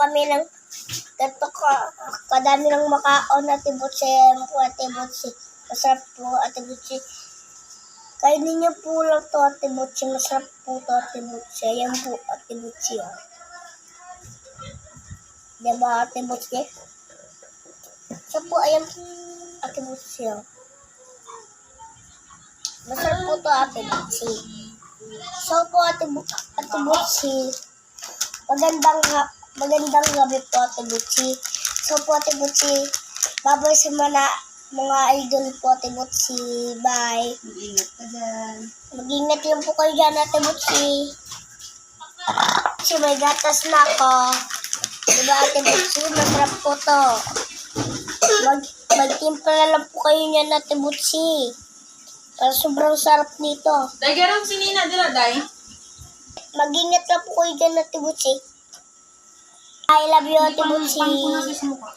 kami ng ganito kadami ng makaon Ate Butsi. Po Ate Butsi. Masarap po Ate Butsi. Kainin niyo po lang to Ate Butsi. Masarap po to Ate Butsi. Ayan po Ate Butsi. Oh. Diba Ate Butsi? So po ayan Ate Butsi. Oh. Masarap po to Ate Butsi. So po Ate Butsi. Magandang gabi po Ate Butsi. So po Ate Butsi. Babay sa mga idol po Ate Butsi. Bye. Mag-ingat ka dyan. Mag-ingat lang po kayo dyan Ate Butsi. Kasi may gatas na ako. Diba Ate Butsi? Masarap po to. Magtimpla na lang po kayo dyan Ate Butsi. Para sobrang sarap nito. Day, garang si Nina dila, Day. Mag-ingat lang po kayo dyan Ate Butsi. I love you Ate Butsi. Pangpunas sa mukha.